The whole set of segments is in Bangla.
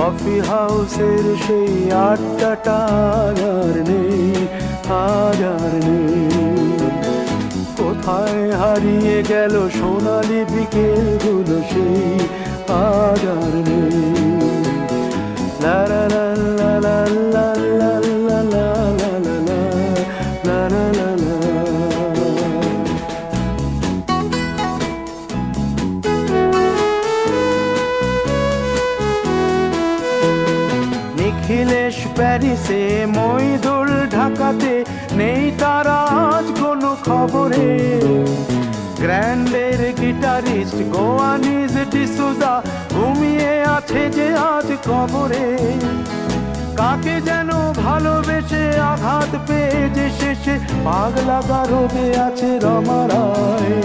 কফি হাউসের সেই আড্ডাটা আর নেই, আজ আর নেই। কোথায় হারিয়ে গেল সোনালি বিকেলগুলো সেই আজ আর নেই। লা লা লা লা লা লা লা লা লা লা লা লা লা লা। নিখিলেশ প্যারিসে, মইদুল ঢাকাতে, নেই তারা আজ কোনো খবরে। গ্র্যান্ডের গিটারিস্ট গোয়ানিজ ডিসুজা ঘুমিয়ে আছে যে আজ কবরে। কাকে যেন ভালোবেসে আঘাত পেয়ে যে শেষে পাগলা রোগে আছে রমা রায়।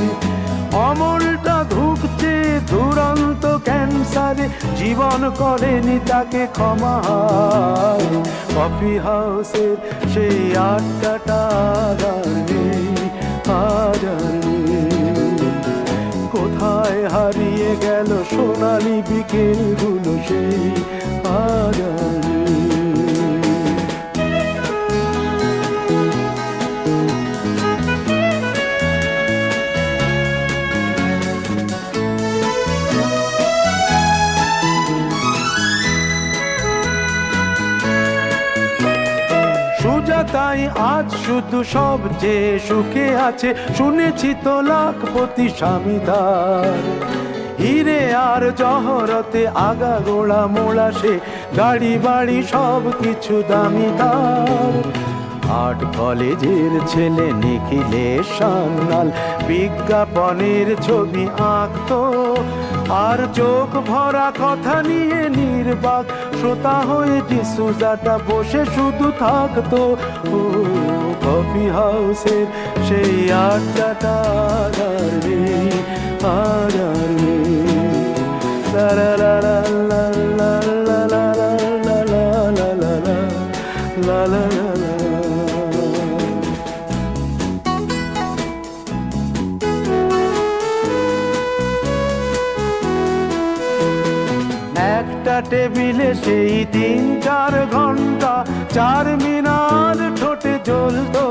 অমলটা ধুকছে দুরন্ত ক্যান্সারে, জীবন করেনি তাকে ক্ষমা। কফি হাউসের সেই আড্ডাটা আর নেই, আজ আর নেই। কোথায় হারিয়ে গেল সোনালি বিকেলগুলো সেই আজ আর নেই। তাই আজ শুধু সবচেয়ে সুখে আছে, শুনেছি তো লাখপতি স্বামীদার। হিরে আর জহরতে আগা গোড়া মোড়া সে, গাড়ি বাড়ি সব কিছু দামি তার। আর্ট কলেজের ছেলে নিখিলেশ সান্যাল বিজ্ঞাপনের ছবি আঁকতো, আর চোখ ভরা কথা নিয়ে নির্বাক শ্রোতা হয়ে ডিসুজাটা বসে শুধু থাকতো। ও কফি হাউসের সেই আড্ডাটা আর নেই, আর নেই। লা লা লা লা লা লা লা লা লা লা লা লা লা। একটা টেবিলে সেই 3-4 ঘন্টা চার মিনার ঠোঁটে জ্বলতো।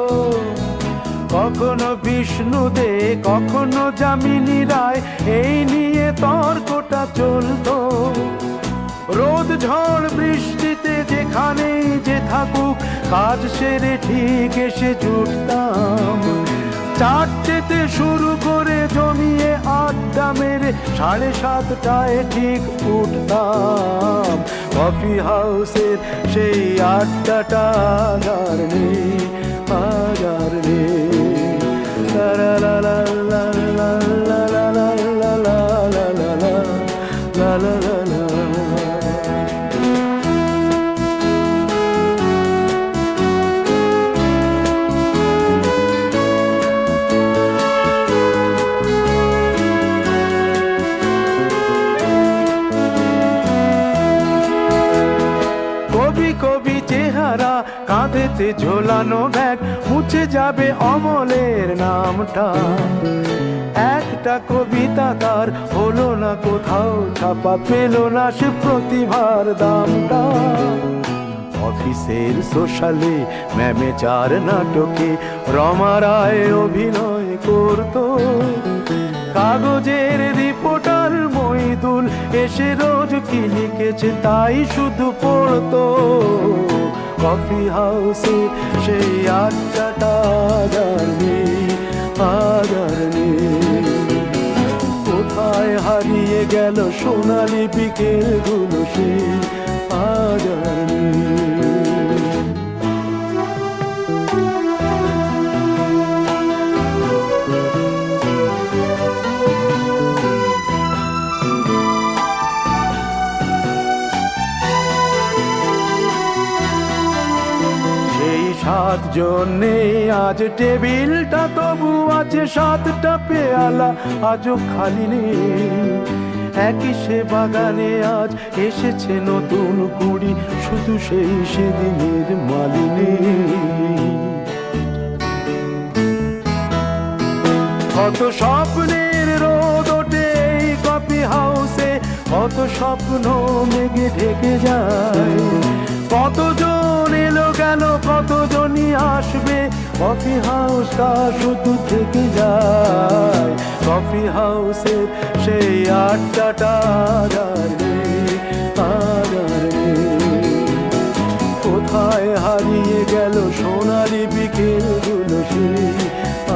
কখনো বিষ্ণু দে, কখনো যামিনী রায়, এই নিয়ে তর্কটা চলতো। রোদ ঝড় বৃষ্টিতে যেখানেই যে থাকুক, কাজ সেরে ঠিক এসে জুটতাম। 4টেতে শুরু করে জমিয়ে আড্ডা মেরে 7:30টায় ঠিক উঠতাম। কফি হাউসের সেই আড্ডাটা আর নেই, আজ আর নেই। লা লা লা লা লা লা লা লা লা লা লা লা লা লা লা। কবি কবি চেহারা, কাঁধেতে ঝোলানো ব্যাগ, মুছে যাবে অমলের নামটা। একটা কবিতা তার হলো না কোথাও ছাপা, পেল না সে প্রতিভার দামটা। অফিসের সোশ্যালে, ম্যামেচার নাটকে রমা রায় অভিনয় করতো। কাগজের রিপোর্টার মইদুল এসে রোজ কি লিখেছে তাই শুধু পড়তো। কফি হাউসে সেই আড্ডাটা আর নেই, আজ আর নেই। কোথায় হারিয়ে গেল সোনালি বিকেলগুলো সেই আজ আর নেই। জন্যে আজ টেবিলটা তবু আছে, 7টা পেয়ালা আজও খালি নেই। একই সে বাগানে আজ এসেছে নতুন কুড়ি, শুধু সেই সেদিনের মালিনী। কত স্বপ্নের রোদ ওঠে এই কফি হাউসে, কত স্বপ্ন মেঘে ঢেকে যায়, কতজন এলো গেল কতজনই আসবে, কফি হাউসটা শুধু থেকে যায়। কফি হাউসের সেই আড্ডাটা আর নেই, আর নেই। কোথায় হারিয়ে গেল সোনালি বিকেলগুলো সেই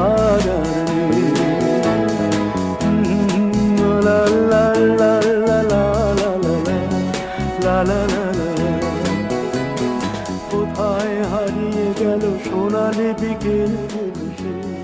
আর নেই। লা লা লা লা লা লা লা লা লা লা। কোথায় হারিয়ে গেল সোনালি বিকেলগুলো সেই